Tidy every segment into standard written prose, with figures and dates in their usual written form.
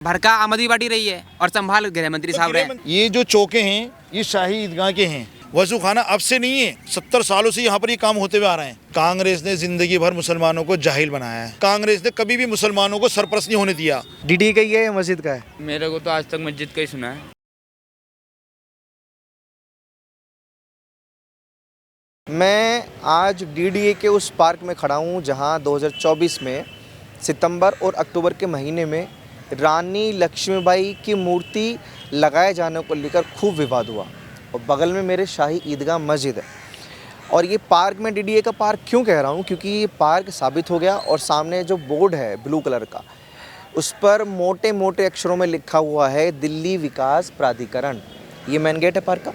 भड़का आमदी बाटी रही है और संभाल गृह मंत्री साहब रहे। ये जो चौके हैं ये शाही ईदगाह के हैं। वजू खाना अब से नहीं है, 70 सालों से यहाँ पर ये काम होते हुए आ रहे हैं। कांग्रेस ने जिंदगी भर मुसलमानों को जाहिल बनाया है। कांग्रेस ने कभी भी मुसलमानों को सरपरस्त नहीं होने दिया। डीडी का ही है या मस्जिद का है? मेरे को तो आज तक मस्जिद का ही सुना है। मैं आज डीडीए के उस पार्क में खड़ा हूँ जहाँ 2024 में सितंबर और अक्टूबर के महीने में रानी लक्ष्मीबाई की मूर्ति लगाए जाने को लेकर खूब विवाद हुआ। और बगल में मेरे शाही ईदगाह मस्जिद है। और ये पार्क में डीडीए का पार्क क्यों कह रहा हूँ, क्योंकि ये पार्क साबित हो गया। और सामने जो बोर्ड है ब्लू कलर का, उस पर मोटे मोटे अक्षरों में लिखा हुआ है दिल्ली विकास प्राधिकरण। ये मेन गेट है पार्क का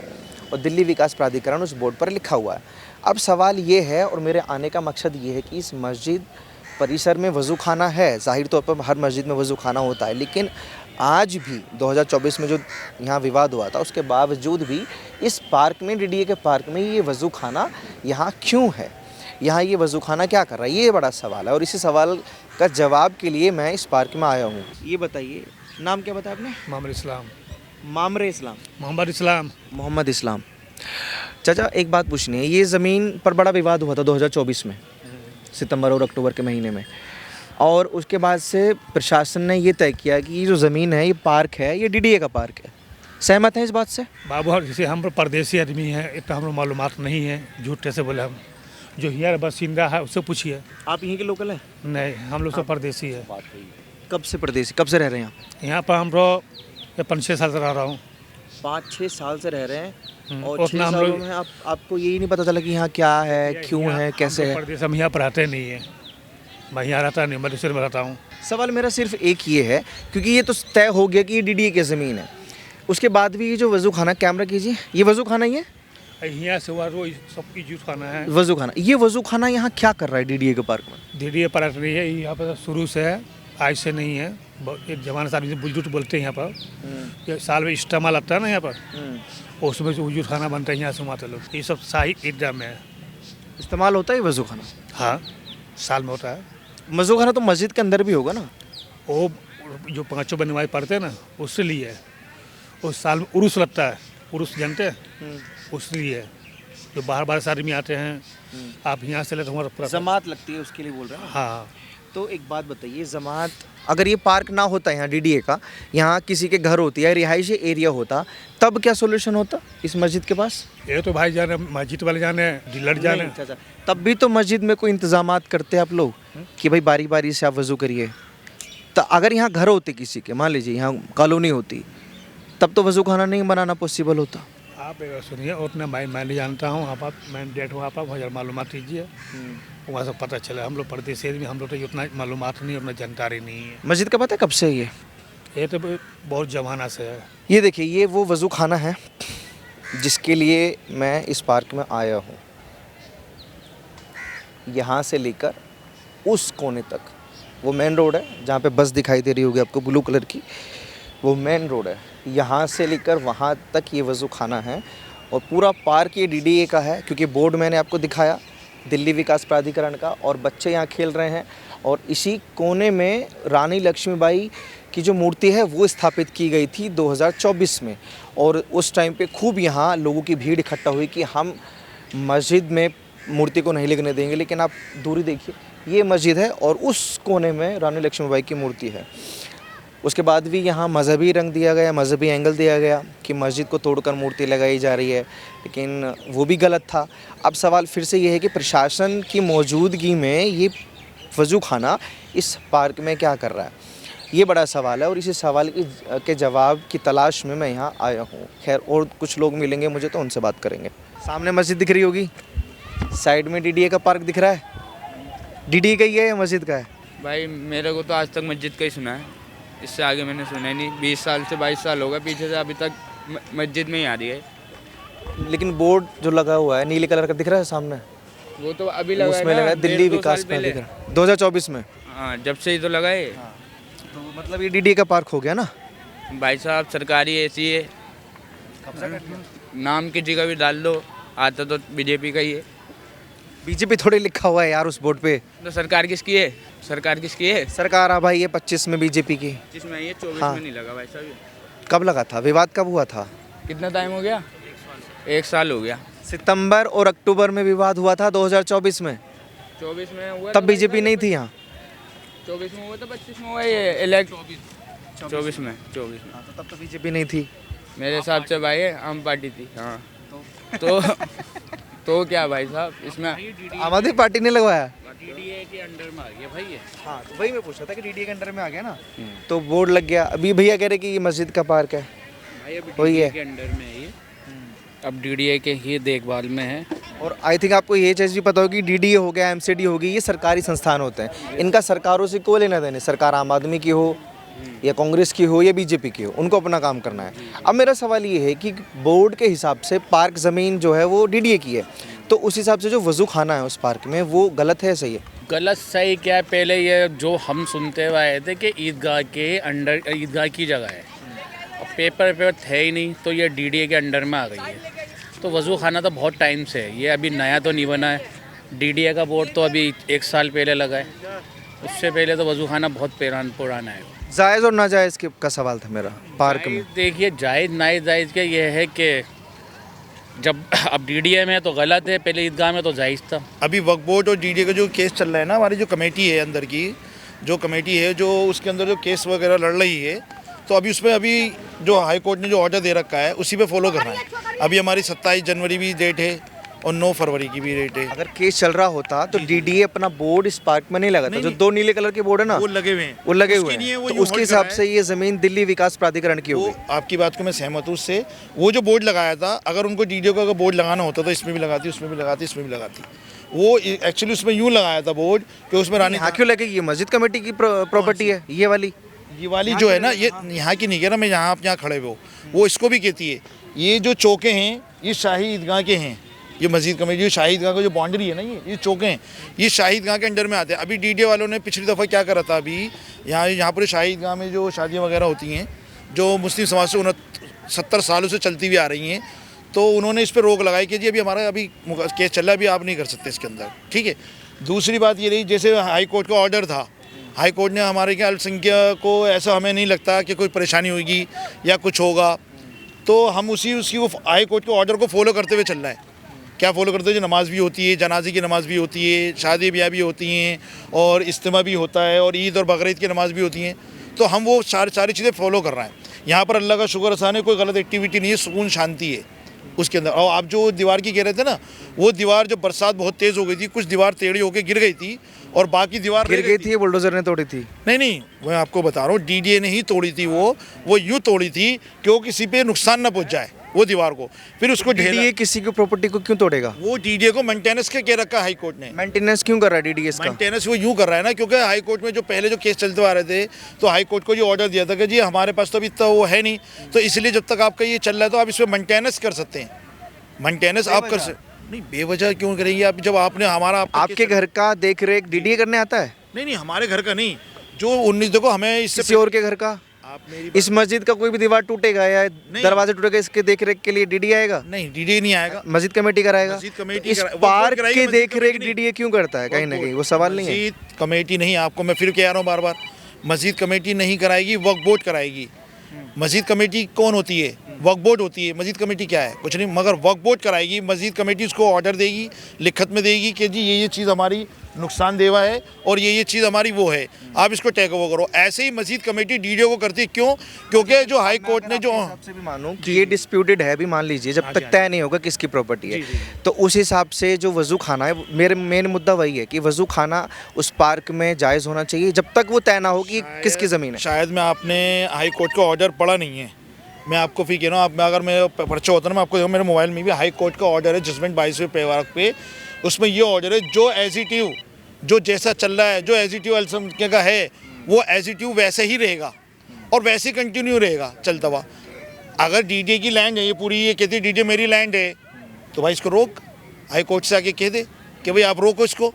और दिल्ली विकास प्राधिकरण उस बोर्ड पर लिखा हुआ है। अब सवाल ये है और मेरे आने का मकसद ये है कि इस मस्जिद परिसर में वज़ू खाना है। ज़ाहिर तौर पर हर मस्जिद में वज़ू खाना होता है, लेकिन आज भी 2024 में जो यहाँ विवाद हुआ था उसके बावजूद भी इस पार्क में, डीडीए के पार्क में, ये वज़ू खाना यहाँ क्यों है, यहाँ ये वज़ू खाना क्या कर रहा है, ये बड़ा सवाल है। और इसी सवाल का जवाब के लिए मैं इस पार्क में आया हूँ। ये बताइए, नाम क्या बताया आपने? मामर इस्लाम। मामरे इस्लाम। मोहम्मद इस्लाम। मोहम्मद इस्लाम। चाचा एक बात पूछनी है, ये ज़मीन पर बड़ा विवाद हुआ था 2024 में, सितंबर और अक्टूबर के महीने में। और उसके बाद से प्रशासन ने ये तय किया कि ये जो ज़मीन है, ये पार्क है, ये डीडीए का पार्क है। सहमत हैं इस बात से? बाबू जैसे हम परदेसी आदमी हैं, इतना हम मालूमात नहीं है, झूठे से बोले हम। जो यहाँ बासिंदा है उससे पूछिए। आप यहीं के लोकल हैं? नहीं, हम लोग सब परदेसी है। कब से परदेसी, कब से रह रहे हैं यहाँ पर हम लोग 5-6 साल से रह रहा हूँ। 5-6 साल से रह रहे हैं। और उतना 6 हम सालों लोग में आपको यही नहीं पता चला कि यहाँ क्या है, क्यों है, कैसे है? परदेश हम यहाँ पर रहते नहीं है। मैं यहाँ रहता नहीं, मधुसेर में रहता हूँ। सवाल मेरा सिर्फ एक ये है, क्योंकि ये तो तय हो गया कि ये डीडीए की ज़मीन है, उसके बाद भी ये जो वज़ू खाना, कैमरा कीजिए, ये वज़ू खाना ही है? यहाँ से हुआ रोज सबकी जूस खाना है। वज़ू खाना, ये वज़ू खाना यहाँ क्या कर रहा है डीडीए के पार्क में? डीडीए पार्क नहीं है, यहाँ पर शुरू से है, आज से नहीं है। एक जमाने से आदमी बुलझुट बोलते हैं यहाँ पर। ये साल में इस्तेमाल आता है ना यहाँ पर, उसमें से वजूद खाना बनता है यहाँ से माते लोग। ये सब शाही ईदगाह में है। इस्तेमाल होता है वज़ू खाना? हाँ, साल में होता है। वज़ू खाना तो मस्जिद के अंदर भी होगा ना? वो जो 5 नमाज़ पढ़ते हैं ना, उससे लिए है। उस साल में उर्स लगता है, उर्स जानते हैं, उसके लिए है। जो बाहर से आदमी आते हैं, आप यहाँ से ले तो हमारा जमात लगती है, उसके लिए बोल रहे हैं? हाँ। तो एक बात बताइए, जमात, अगर ये पार्क ना होता यहाँ डीडीए का, यहाँ किसी के घर होती है, रिहायशी एरिया होता, तब क्या सोल्यूशन होता इस मस्जिद के पास? ये तो भाई जाने, मस्जिद वाले जाने, डीलर जाने। तब भी तो मस्जिद में कोई इंतजामात करते आप लोग कि भाई बारी बारी से आप वज़ू करिए। तो अगर यहाँ घर होते किसी के, मान लीजिए यहाँ कॉलोनी होती, तब तो वज़ू खाना नहीं बनाना पॉसिबल होता। आप एक सुनिए, उतना मैं नहीं जानता हूँ। आप मैं डेट वहाँ पर वहाँ मालूमात कीजिए, वहाँ से पता चला। हम लोग परदेसी में, हम लोग तो उतना मालूमात नहीं, उतना जानकारी नहीं है। मस्जिद का पता है कब से ये तो बहुत ज़माना से है। ये देखिए, ये वो वज़ू खाना है जिसके लिए मैं इस पार्क में आया हूँ। यहाँ से लेकर उस कोने तक, वो मेन रोड है जहाँ पे बस दिखाई दे रही होगी आपको ब्लू कलर की, वो मेन रोड है। यहाँ से लेकर वहाँ तक ये वज़ू खाना है। और पूरा पार्क ये डीडीए का है, क्योंकि बोर्ड मैंने आपको दिखाया दिल्ली विकास प्राधिकरण का, और बच्चे यहाँ खेल रहे हैं। और इसी कोने में रानी लक्ष्मीबाई की जो मूर्ति है वो स्थापित की गई थी 2024 में। और उस टाइम पे खूब यहाँ लोगों की भीड़ इकट्ठा हुई कि हम मस्जिद में मूर्ति को नहीं लगने देंगे। लेकिन आप दूरी देखिए, ये मस्जिद है और उस कोने में रानी लक्ष्मीबाई की मूर्ति है। उसके बाद भी यहाँ मज़हबी रंग दिया गया, मज़हबी एंगल दिया गया कि मस्जिद को तोड़कर मूर्ति लगाई जा रही है, लेकिन वो भी गलत था। अब सवाल फिर से ये है कि प्रशासन की मौजूदगी में ये वज़ू खाना इस पार्क में क्या कर रहा है, ये बड़ा सवाल है। और इसी सवाल के जवाब की तलाश में मैं यहाँ आया हूँ। खैर, और कुछ लोग मिलेंगे मुझे तो उनसे बात करेंगे। सामने मस्जिद दिख रही होगी, साइड में डीडीए का पार्क दिख रहा है। डीडीए का ही है या मस्जिद का है? भाई मेरे को तो आज तक मस्जिद का ही सुना है, इससे आगे मैंने सुना ही नहीं। 20 साल से 22 साल हो गए पीछे से, अभी तक मस्जिद में ही आ रही है। लेकिन बोर्ड जो लगा हुआ है नीले कलर का दिख रहा है सामने, वो तो अभी लगा उसमें लगा है दिल्ली विकास प्राधिकरण 2024 में। हाँ, जब से ही तो लगा है। तो मतलब ये डीडीए का पार्क हो गया ना भाई साहब? सरकारी ऐसी है, नाम की जगह भी डाल दो, आता तो बीजेपी का ही है। बीजेपी थोड़ी लिखा हुआ है यार उस बोर्ड पे। तो सरकार किसकी है? सरकार किसकी है? सरकार आ भाई ये 25 में बीजेपी की। जिसमें ये 24 हाँ। में नहीं लगा भाई साहब। कब लगा था? विवाद कब हुआ था? कितना टाइम हो गया? 1 साल हो गया। सितंबर और अक्टूबर में विवाद हुआ था 2024 में, 24 में हुआ तब बीजेपी नहीं थी यहाँ। 24 में हुआ था, 25 में हुआ ये इलेक्ट 24 में तो तब तो बीजेपी नहीं थी। मेरे हिसाब से भाई आम पार्टी थी। हाँ तो क्या भाई साहब इसमें आम आदमी पार्टी ने लगवाया। डीडीए के अंडर में आ गया भाई ये। हाँ तो वही मैं पूछ रहा था कि डीडीए के अंडर में आ गया ना, तो बोर्ड लग गया। अभी भैया कह रहे कि ये मस्जिद का पार्क है, भाई अभी वही है। डीडीए के अंडर में है ये। अब डीडीए के ही देखभाल में है। और आई थिंक आपको ये चीज़ भी पता होगी, डीडीए हो गया, एमसीडी होगी, ये सरकारी संस्थान होते हैं। इनका सरकारों से कोई लेना देना, सरकार आम आदमी की हो या कांग्रेस की हो या बीजेपी की हो, उनको अपना काम करना है। अब मेरा सवाल ये है कि बोर्ड के हिसाब से पार्क ज़मीन जो है वो डीडीए की है, तो उस हिसाब से जो वजू खाना है उस पार्क में वो गलत है, सही है? गलत सही क्या है, पहले ये जो हम सुनते हुए आए थे कि ईदगाह के अंडर, ईदगाह की जगह है। अब पेपर थे ही नहीं, तो ये डीडीए के अंडर में आ गई है। तो वज़ू खाना तो बहुत टाइम से है, ये अभी नया तो नहीं बना है। डीडीए का बोर्ड तो अभी 1 साल पहले लगा है, उससे पहले तो वज़ू खाना बहुत पुराना है। जायज़ और नाजायज़ का सवाल था मेरा पार्क में। देखिए जायज़ नाजायज़ के ये है कि जब अब डीडीए में तो गलत है, पहले ईदगाह में तो जायज़ था। अभी वक्फ बोर्ड और डीडीए का जो केस चल रहा है ना, हमारी जो कमेटी है अंदर की, जो कमेटी है जो उसके अंदर जो केस वगैरह लड़ रही है, तो अभी उसमें अभी जो हाई कोर्ट ने जो ऑर्डर दे रखा है उसी पे फॉलो करना है। अभी हमारी 27 जनवरी भी डेट है और 9 फरवरी की भी डेट है। अगर केस चल रहा होता तो डीडीए अपना बोर्ड इस पार्क में नहीं लगाता। जो 2 नीले कलर के बोर्ड है ना, वो लगे हुए हैं, वो लगे उसके हुए लिए हैं, वो तो यूं उसके होल्ड हिसाब करा है। से ये ज़मीन दिल्ली विकास प्राधिकरण की होगी। वो आपकी बात को मैं सहमत हूँ उससे। वो जो बोर्ड लगाया था, अगर उनको डीडीए को अगर बोर्ड लगाना होता तो इसमें भी लगाती, उसमें भी लगाती, इसमें भी लगाती। वो एक्चुअली उसमें यूँ लगाया था बोर्ड कि उसमें रानी यहाँ क्यों लगे? ये मस्जिद कमेटी की प्रॉपर्टी है ये वाली जो है ना, ये यहाँ की नहीं कह रहा मैं, यहाँ आप यहाँ खड़े हुए हो, वो इसको भी कहती है। ये जो चौके हैं ये शाही ईदगाह के हैं। ये मस्जिद कमेटी जो शाही ईदगाह का जो बाउंड्री है ना, ये चौके हैं, ये शाही ईदगाह के अंडर में आते हैं। अभी डीडीए वालों ने पिछली दफ़ा क्या करा था, अभी यहाँ पर शाही ईदगाह में जो शादियाँ वगैरह होती हैं जो मुस्लिम समाज से 70 सालों से चलती हुई आ रही हैं, तो उन्होंने इस पर रोक लगाई कि जी अभी हमारा अभी केस चल रहा है, अभी आप नहीं कर सकते इसके अंदर, ठीक है। दूसरी बात ये रही, जैसे हाई कोर्ट का ऑर्डर था, हाई कोर्ट ने हमारे क्या अल्पसंख्यक को ऐसा हमें नहीं लगता कि कोई परेशानी होगी या कुछ होगा, तो हम उसकी वो हाई कोर्ट के ऑर्डर को फॉलो करते हुए चल रहा है। क्या फॉलो करते हैं? जो नमाज़ भी होती है, जनाजे की नमाज़ भी होती है, शादी ब्याह भी होती हैं, और इज्तिमा भी होता है, और ईद और बकरीद की नमाज़ भी होती हैं। तो हम वो सारी चीज़ें फॉलो कर रहे हैं। यहाँ पर अल्लाह का शुक्र आसान है, कोई गलत एक्टिविटी नहीं है, सुकून शांति है उसके अंदर। और आप जो दीवार की कह रहे थे ना, वो दीवार जब बरसात बहुत तेज़ हो गई थी, कुछ दीवार टेढ़ी होकर गिर गई थी और बाकी दीवार गिर गई थी, बुलडोजर ने तोड़ी थी। नहीं, मैं आपको बता रहा हूँ, डीडीए ने ही तोड़ी थी। वो यूँ तोड़ी थी कि वो किसी पे नुकसान ना पहुँच जाए वो दीवार को, फिर उसको डीडीए किसी की प्रॉपर्टी को क्यों तोड़ेगा? वो डीडीए को मेंटेनेंस के कह रखा है हाई कोर्ट ने। मेंटेनेंस क्यों कर रहा है डीडीए इसका? मेंटेनेंस वो यूँ कर रहा है ना, क्योंकि हाई कोर्ट में जो पहले जो केस चलते आ रहे थे, तो हाई कोर्ट को ये ऑर्डर दिया था कि जी हमारे पास तो अभी इतना वो है नहीं, तो इसलिए जब तक आपका ये चल रहा है तो आप इसमें मेंटेनेंस कर सकते हैं। मेंटेनेंस आप कर सकते नहीं, बेवजह क्यों करेंगे आप? जब आपने हमारा आपके घर का देख रेख डीडीए करने आता है? नहीं, हमारे घर का नहीं, जो 19 देखो हमें इससे किसी और के घर का। इस मस्जिद का कोई भी दीवार टूटेगा या दरवाजे टूटेगा, इसके देख रेख के लिए डीडीए आएगा? नहीं, डीडीए नहीं आएगा, मस्जिद कमेटी कराएगा। मस्जिद कमेटी इस पार्क के देख रेख डीडीए क्यों करता है? कहीं ना कहीं वो सवाल नहीं है। मस्जिद कमेटी नहीं, आपको मैं फिर कह रहा हूँ बार, मस्जिद कमेटी नहीं कराएगी, वक्फ बोर्ड कराएगी। मस्जिद कमेटी कौन होती है? वक्फ बोर्ड होती है। मस्जिद कमेटी क्या है? कुछ नहीं, मगर वक्फ बोर्ड कराएगी। मस्जिद कमेटी उसको ऑर्डर देगी, लिखत में देगी कि जी ये चीज़ हमारी नुकसानदेवा है और ये चीज़ हमारी वो है, आप इसको टेक ओवर करो। ऐसे ही मस्जिद कमेटी डीडीओ को करती है। क्यों? क्योंकि जो हाई कोर्ट ने जो से भी मानूं कि ये डिस्प्यूटेड है, भी मान लीजिए, जब तक तय नहीं होगा किसकी प्रॉपर्टी है, तो उस हिसाब से जो वज़ू खाना है, मेरे मेन मुद्दा वही है कि वज़ू खाना उस पार्क में जायज़ होना चाहिए जब तक वो तय ना हो कि किसकी ज़मीन है। शायद मैं आपने हाई कोर्ट का ऑर्डर पढ़ा नहीं है, मैं आपको फिर कह रहा हूँ। अगर मेरा पर्चा होता ना, मैं आपको मेरे मोबाइल में भी हाई कोर्ट का ऑर्डर है, जजमेंट 22वें पैराग्राफ पे, उसमें ये ऑर्डर है जो एजिटिव, जो जैसा चल रहा है, जो एजिटिव अल्पसंख्यक का है, वो एजिटिव वैसे ही रहेगा और वैसे कंटिन्यू रहेगा चलता हुआ। अगर डीडीए की लैंड है ये पूरी, ये कहती है डीडीए मेरी लैंड है, तो भाई इसको रोक, हाई कोर्ट से आके कह दे कि भाई आप रोको इसको।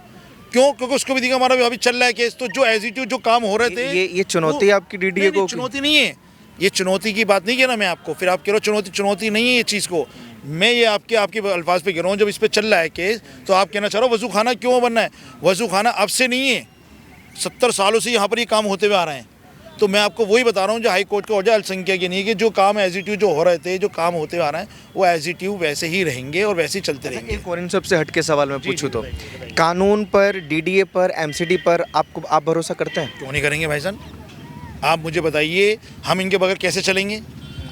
क्यों? क्योंकि उसको भी दिखा हमारा अभी चल रहा है केस, तो जो एजिटिव जो काम हो रहे थे, ये चुनौती आपकी डीडीए को? चुनौती नहीं है, ये चुनौती की बात नहीं कह रहा मैं आपको। फिर आप कह रहे हो चुनौती नहीं है ये चीज़ को, मैं ये आपके अल्फाज पे कह रहा हूँ, जब इस पे चल रहा है केस तो आप कहना चाह रहे हो वजू खाना क्यों बनना है? वजू खाना अब से नहीं है, 70 सालों से यहाँ पर ये काम होते हुए आ रहे हैं। तो मैं आपको वही बता रहा हूँ जो हाई कोर्ट का ऑर्डर अल्पसंख्यक के नहीं है कि जो काम एज इट जो हो रहे थे, जो काम होते हुए आ रहे हैं वो एज इट वैसे ही रहेंगे और वैसे ही चलते रहेंगे। एक और इन सबसे हटके सवाल मैं पूछूं तो कानून पर, डीडीए पर, एमसीडी पर आप भरोसा करते हैं? क्यों नहीं करेंगे भाई साहब? आप मुझे बताइए, हम इनके बगैर कैसे चलेंगे?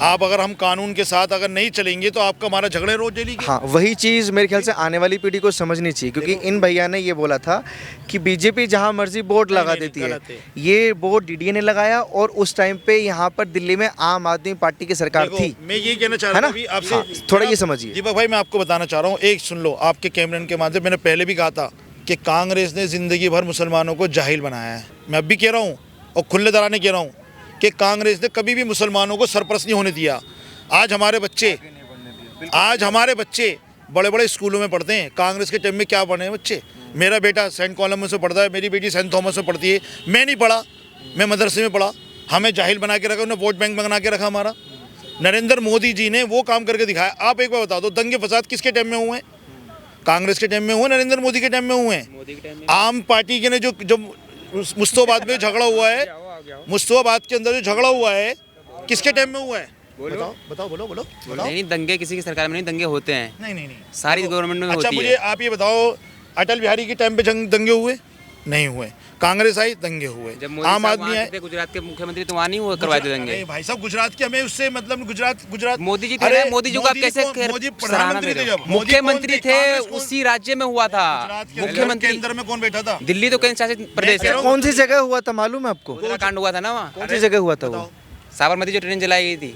आप अगर हम कानून के साथ अगर नहीं चलेंगे तो आपका हमारा झगड़े रोज डेली के। हाँ, वही चीज़ मेरे ख्याल से आने वाली पीढ़ी को समझनी चाहिए, क्योंकि इन भैया ने ये बोला था कि बीजेपी जहाँ मर्जी बोर्ड लगा देती है। ये बोर्ड डीडीए ने लगाया और उस टाइम पे यहाँ पर दिल्ली में आम आदमी पार्टी की सरकार थी। मैं ये कहना चाह रहा हूँ आपसे, हाँ, थोड़ा ये समझिए। दीपक भाई, मैं आपको बताना चाह रहा हूँ, एक सुन लो, आपके कैमरे के माध्यम, मैंने पहले भी कहा था कि कांग्रेस ने जिंदगी भर मुसलमानों को जाहिल बनाया है। मैं अब भी कह रहा हूँ और खुले दराने कह रहा हूँ कि कांग्रेस ने कभी भी मुसलमानों को सरपरस्त नहीं होने दिया। आज हमारे बच्चे बड़े बड़े स्कूलों में पढ़ते हैं। कांग्रेस के टाइम में क्या पढ़े हैं बच्चे? मेरा बेटा सेंट कॉलम से पढ़ता है, मेरी बेटी सेंट थॉमस में पढ़ती है। मैं नहीं पढ़ा, मैं मदरसे में पढ़ा। हमें जाहिल बना के रखा, उन्हें वोट बैंक बना के रखा हमारा। नरेंद्र मोदी जी ने वो काम करके दिखाया। आप एक बार बता दो, दंगे फसाद किसके टाइम में हुए हैं? कांग्रेस के टाइम में हुए, नरेंद्र मोदी के टाइम में हुए हैं। आम पार्टी के ने जो मुस्तफाबाद में झगड़ा हुआ है, मुस्तफाबाद के अंदर जो झगड़ा हुआ है, किसके टाइम में हुआ है? बोलो। नहीं, दंगे किसी की सरकार में नहीं, दंगे होते हैं। नहीं सारी गवर्नमेंट में अच्छा, होती मुझे है। आप ये बताओ, अटल बिहारी के टाइम पे दंगे हुए? नहीं हुए। कांग्रेस आई, दंगे हुए। जब मोदी आम साहब आदमी वहाँ आए, थे, गुजरात के मुख्यमंत्री तो वहाँ नहीं हुआ करवाए थे दंगे। अरे भाई साहब, गुजरात के हमें उससे मतलब गुजरात मोदी जी थे ना, मोदी जी को आप कैसे मोदी सराहना प्रधानमंत्री दे थे रहे हो? जब मोदी मुख्यमंत्री कौन थे, कांग्रेस कौन? उसी राज्य में हुआ था मुख्यमंत्री। केंद्र में कौन बैठा था? दिल्ली तो केंद्र शासित प्रदेश है। कौन सी जगह हुआ था मालूम है आपको? कांड हुआ था ना वहाँ, कौन सी जगह हुआ था वो? साबरमती जो ट्रेन जलाई गई थी।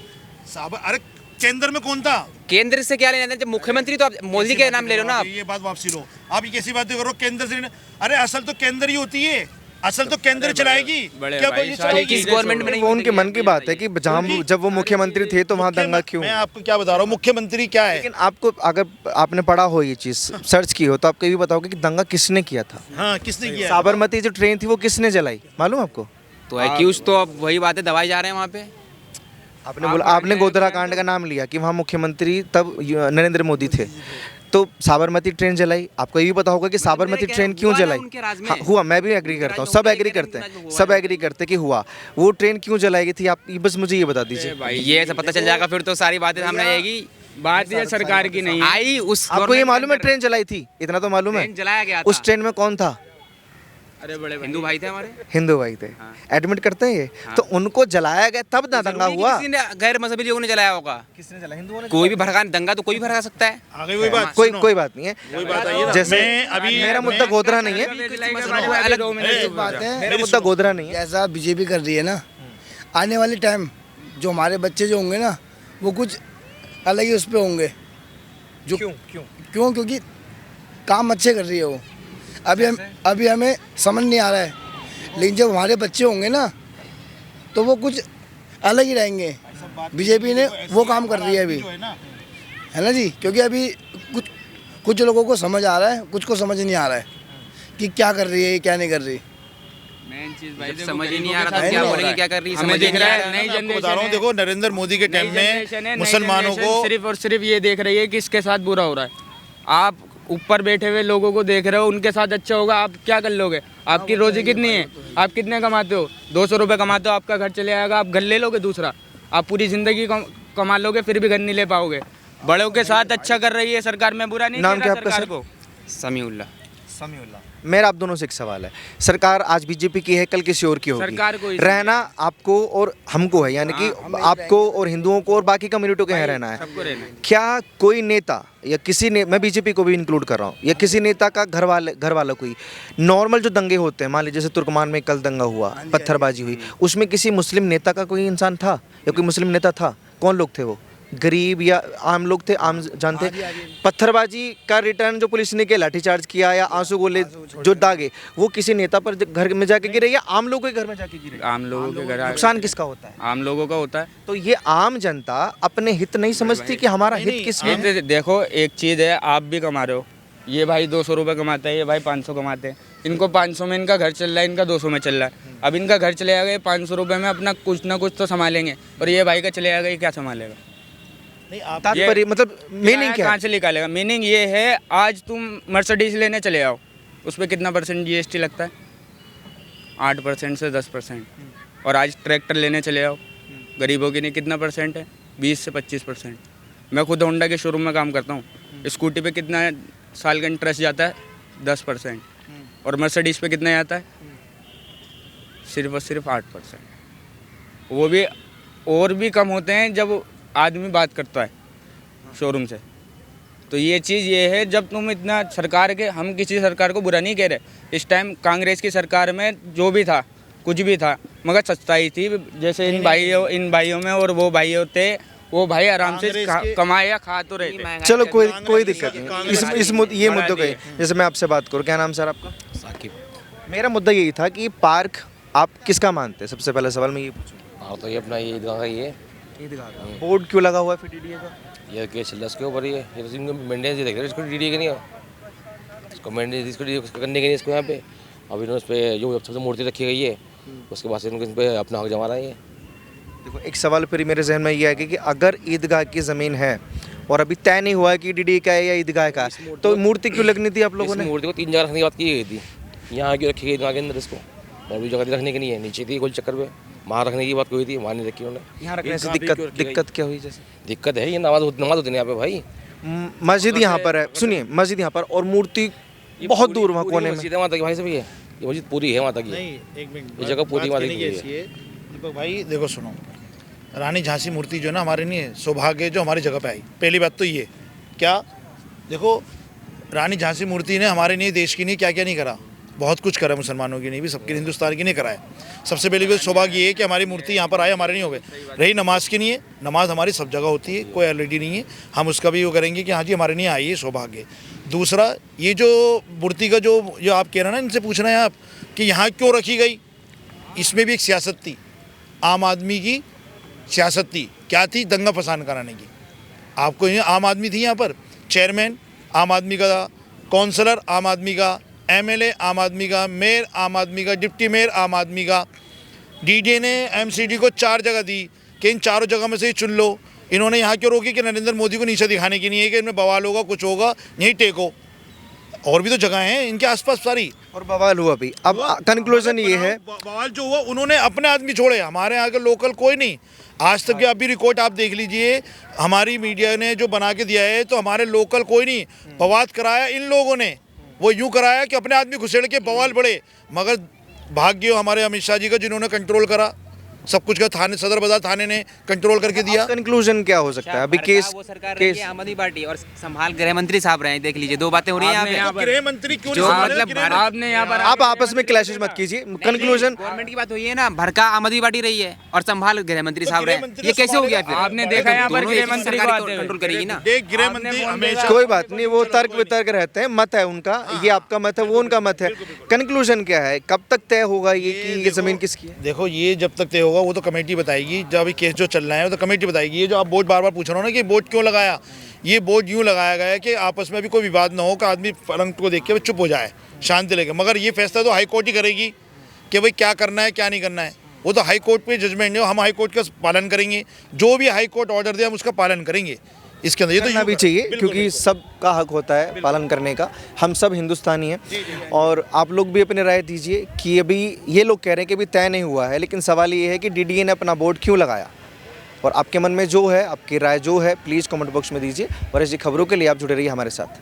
अरे केंद्र में कौन था? केंद्र से क्या लेना देना? जब मुख्यमंत्री तो आप मोदी के नाम ले लो ना आप। ये बात वापसी लो। आप ये कैसी बातें करो केंद्र से? अरे असल तो केंद्र ही होती है, असल तो केंद्र चलाएगी। क्या ये चलाएगी? किस गवर्नमेंट में नहीं वो होती उनके मन की बात है कि जब वो मुख्यमंत्री थे तो वहाँ दंगा क्यों? मैं आपको क्या बता रहा हूँ, मुख्यमंत्री क्या है? लेकिन आपको, अगर आपने पढ़ा हो ये चीज़, सर्च की हो, तो आपको ये भी बताओगे कि दंगा किसने किया था? हाँ, किसने किया? साबरमती जो ट्रेन थी वो किसने जलाई, मालूम आपको? तो एक्यूज तो अब वही बातें दबाई जा रहे हैं वहाँ पे। आपने गोधरा कांड का नाम लिया कि वहाँ मुख्यमंत्री तब नरेंद्र मोदी थे, तो साबरमती ट्रेन जलाई। आपको ये भी पता होगा कि साबरमती ट्रेन क्यों जलाई? हाँ, हुआ, मैं भी एग्री करता हूँ, सब एग्री करते हैं, सब एग्री करते हैं कि हुआ। वो ट्रेन क्यों जलाई गई थी, आप बस मुझे ये बता दीजिए। ये सब पता चल जाएगा फिर तो सारी बातें सामने आएगी। बात ये सरकार की नहीं है। आई उस आपको ये मालूम है ट्रेन जलाई थी? इतना तो मालूम है। ट्रेन जलाया गया था। उस ट्रेन में कौन था? अरे बड़े हिंदू भाई थे हमारे। हिंदू भाई थे। एडमिट करते हैं ये। तो उनको जलाया गया तब ना दंगा हुआ। किसी ने गैर मजहबी लोगों ने जलाया होगा। किसने जलाया? हिंदुओं ने। कोई भी भड़का दंगा तो कोई भी भड़का सकता है। आगे वही बात, कोई बात नहीं है। वही बात आई है। जैसे मैं अभी मेरा मुद्दा गोधरा नहीं है, मेरा मुद्दा गोधरा नहीं है। ऐसा बीजेपी कर रही है ना, आने वाले टाइम जो हमारे बच्चे जो होंगे ना, वो कुछ अलग ही उस पर होंगे। जो क्योंकि काम अच्छे कर रही है वो। अभी हमें समझ नहीं आ रहा है, लेकिन जब हमारे बच्चे होंगे ना तो वो कुछ अलग ही रहेंगे। बीजेपी ने वो काम कर रही है अभी, है ना जी? क्योंकि अभी कुछ लोगों को समझ आ रहा है, कुछ को समझ नहीं आ रहा है कि क्या कर रही है, क्या नहीं कर रही। मेन चीज भाई देखो, समझ ही नहीं आ गरीबों रहा के था साथ क्या हो बोलेंगे, रहा है। क्या कर रही है, हमें समझ दिख नहीं रहा आ है, रहा है। नई आपको बता रहा हूँ, जनरेशन देखो नरेंद्र मोदी के टाइम में मुसलमानों को सिर्फ और सिर्फ ये देख रही है कि इसके साथ बुरा हो रहा है। आप ऊपर बैठे हुए लोगों को देख रहे हो, उनके साथ अच्छा होगा, आप क्या कर लोगे? आपकी रोजी कितनी है? आप कितने कमाते हो? 200 रुपये कमाते हो, आपका घर चले आएगा, आप घर ले लोगे दूसरा? आप पूरी जिंदगी कमा लोगे फिर भी घर नहीं ले पाओगे। बड़ों के साथ अच्छा कर रही है सरकार, में बुरा नहीं नाम कह क्या रहा आपका सरकार सर? को। समीउल्लाह। मेरा आप दोनों से एक सवाल है, सरकार आज बीजेपी की है, कल किसी और की होगी। सरकार को ही रहना आपको और हमको है, यानी कि आपको और हिंदुओं को और बाकी कम्युनिटियों के यहाँ रहना है। सबको रहना है। क्या कोई नेता या किसी ने, मैं बीजेपी को भी इंक्लूड कर रहा हूँ, या किसी नेता का घर वाला कोई नॉर्मल जो दंगे होते हैं, मान लीजिए जैसे तुर्कमान में कल दंगा हुआ, पत्थरबाजी हुई, उसमें किसी मुस्लिम नेता का कोई इंसान था या कोई मुस्लिम नेता था? कौन लोग थे वो? गरीब या आम लोग थे? आम जानते? पत्थरबाजी का रिटर्न जो पुलिस ने किया, लाठीचार्ज किया या आंसू गोले जो दागे, वो किसी नेता पर घर में जाके गिरे या आम लोगों के घर में जाके गिरे? आम लोगों के घर नुकसान किसका होता है? आम लोगों का होता है। तो ये आम जनता अपने हित नहीं समझती कि हमारा हित किस में है? देखो एक चीज़ है, आप भी कमा रहे हो, ये भाई 200 रुपये कमाता है, ये भाई 500 कमाते हैं। इनको 500 में इनका घर चल रहा है, इनका 200 में चल रहा है। अब इनका घर चले आएगा, 500 रुपये में अपना कुछ ना कुछ तो संभालेंगे, और ये भाई का चले आएगा, ये क्या संभालेगा? तात्पर्य मतलब मीनिंग क्या कहाँ है? से निकालेगा? मीनिंग ये है, आज तुम मर्सिडीज लेने चले आओ, उस पर कितना परसेंट जीएसटी लगता है? 8% से 10%। और आज ट्रैक्टर लेने चले आओ, गरीबों के लिए कितना परसेंट है? 20 से 25%। मैं खुद होंडा के शोरूम में काम करता हूँ, स्कूटी पे कितना साल का इंटरेस्ट जाता है? 10%। और मर्सिडीज पे कितना जाता है? सिर्फ और सिर्फ 8%। वो भी और भी कम होते हैं जब आदमी बात करता है शोरूम से। तो ये चीज़ ये है, जब तुम इतना सरकार के, हम किसी सरकार को बुरा नहीं कह रहे, इस टाइम कांग्रेस की सरकार में जो भी था, कुछ भी था, मगर सच्चाई थी। जैसे इन भाइयों में, और वो भाई होते, वो भाई आराम से कमाए या खा तो रहे थे। चलो कोई दिक्कत नहीं। ये मुद्दों का जैसे मैं आपसे बात करूँ, क्या नाम सर आपका? साकिब। मेरा मुद्दा यही था कि पार्क आप किसका मानते हैं? सबसे पहला सवाल मैं ये पूछूँ। हाँ तो ये अपना ये ईदगाह का ही है। ईदगाह का बोर्ड क्यों लगा हुआ है फिर डीडीए का? ये केस चल रहा है इसके ऊपर, ये तो इनको मेंटेनेंस ही देख रहे हैं, इसको डीडी के नहीं हो, इसको मेंटेनेंस इसको करने के नहीं, इसको यहाँ पे अब इन्होंने इस पर जो सबसे मूर्ति रखी गई है, उसके बाद से इनको इन पर अपना हक जमा रहा है। ये देखो, एक सवाल फिर मेरे जहन में ये है कि अगर ईदगाह की ज़मीन है और अभी तय नहीं हुआ है कि डीडी का है या ईदगाह का, तो मूर्ति क्यों लगनी थी आप लोगों ने? मूर्ति को 3 जगह रखने की बात की गई थी, यहाँ क्यों रखी गई ईदगाह के अंदर, इसको और भी जगह रखने की नहीं है, नीचे थी कोई चक्कर पे, वहाँ रखने की बात हुई थी, वहाँ नहीं रखी उन्होंने। यहाँ रखने से दिक्कत क्या हुई? जैसे दिक्कत है, ये नमाज होती है यहाँ पे भाई। मस्जिद यहाँ पर है, सुनिए, मस्जिद यहाँ पर और मूर्ति बहुत दूर वहाँ कोने में। मस्जिद है माता की भाई, सब ये मस्जिद पूरी है माता की। नहीं, एक मिनट, ये जगह पूरी बात माता करने की ऐसी है। दीपक भाई देखो, सुनो, रानी झांसी मूर्ति जो है ना हमारे नहीं है, सौभाग्य जो हमारी जगह पे आई। पहली बात तो ये, क्या देखो, रानी झांसी मूर्ति ने हमारे लिए, देश की नहीं, क्या क्या नहीं करा, बहुत कुछ करा, मुसलमानों की नहीं भी, सबके हिंदुस्तान की नहीं करा है। सबसे पहले तो सौभाग्य ये है कि हमारी मूर्ति यहाँ पर आए, हमारे नहीं हो गए। रही नमाज की नहीं है, नमाज हमारी सब जगह होती है, कोई ऑलरेडी नहीं है, हम उसका भी वो करेंगे कि हाँ जी हमारे नहीं आई है, सौभाग्य। दूसरा, ये जो मूर्ति का जो आप कह रहे हैं ना, इनसे पूछना है आप कि यहाँ क्यों रखी गई, इसमें भी एक सियासत थी, आम आदमी की सियासत थी। क्या थी? दंगा फसाद कराने की। आपको आम आदमी थी यहाँ पर, चेयरमैन आम आदमी का, काउंसलर आम आदमी का, एमएलए आम आदमी का, मेयर आम आदमी का, डिप्टी मेयर आम आदमी का। डीडीए ने एमसीडी को 4 जगह दी कि इन चारों जगह में से ही चुन लो। इन्होंने यहाँ क्यों रोकी कि नरेंद्र मोदी को नीचे दिखाने की नहीं है कि इनमें बवाल होगा, कुछ होगा, यहीं टेको। और भी तो जगह हैं इनके आसपास सारी, और बवाल हुआ भी। अब कंक्लूजन ये है, बवाल जो हुआ उन्होंने अपने आदमी छोड़े, हमारे यहाँ के लोकल कोई नहीं। आज तक के अभी रिकॉर्ड आप देख लीजिए, हमारी मीडिया ने जो बना के दिया है, तो हमारे लोकल कोई नहीं, बवाल कराया इन लोगों ने। वो यूं कराया कि अपने आदमी घुसेड़ के बवाल बढ़े, मगर भाग्य हमारे अमित शाह जी का, जिन्होंने कंट्रोल करा सब कुछ का। थाने, सदर बाजार थाने ने कंट्रोल करके दिया। कंक्लूजन क्या हो सकता है अभी? केस वो सरकार रही है आम आदमी पार्टी, और संभाल गृह मंत्री साहब रहे हैं। देख लीजिए, 2 बातें हो रही हैं यहाँ पे। गृह मंत्री क्यों जो नहीं, मतलब आपने यहाँ पर आप आपस में क्लैशेस मत कीजिए। कंक्लूजन, गवर्नमेंट की बात हुई है ना, भड़का आम आदमी पार्टी रही है और संभाल गृह मंत्री साहब रहे हैं। ये कैसे हो गया फिर? आपने देखा यहाँ पर गृह मंत्री को आते हुए। कंट्रोल करेगी ना। गृह मंत्री हमेशा, कोई बात नहीं, वो तर्क वितर्क रहते हैं, मत है उनका, ये आपका मत है, वो उनका मत है। कंक्लूजन क्या है, कब तक तय होगा ये कि ये जमीन किसकी है? देखो, ये जब तक तय होगा वो तो कमेटी बताएगी। जब अभी केस जो चल रहा है वो तो कमेटी बताएगी। ये जो आप बोर्ड बार बार पूछ रहे हो ना कि बोर्ड क्यों लगाया, ये बोर्ड यूँ लगाया गया है कि आपस में भी कोई विवाद ना हो, कि आदमी पलंग को देख के चुप हो जाए, शांति लेके। मगर ये फैसला तो हाई कोर्ट ही करेगी कि भाई क्या करना है क्या नहीं करना है। वो तो हाई कोर्ट पे जजमेंट है, हम हाई कोर्ट का पालन करेंगे, जो भी हाई कोर्ट ऑर्डर दे हम उसका पालन करेंगे। इसके अंदर ये तो करना भी चाहिए, क्योंकि सबका हक होता है पालन करने का, हम सब हिंदुस्तानी हैं। और आप लोग भी अपनी राय दीजिए कि अभी ये लोग कह रहे हैं कि अभी तय नहीं हुआ है, लेकिन सवाल ये है कि डीडीए ने अपना बोर्ड क्यों लगाया, और आपके मन में जो है, आपकी राय जो है, प्लीज़ कमेंट बॉक्स में दीजिए। और ऐसी खबरों के लिए आप जुड़े रहिए हमारे साथ।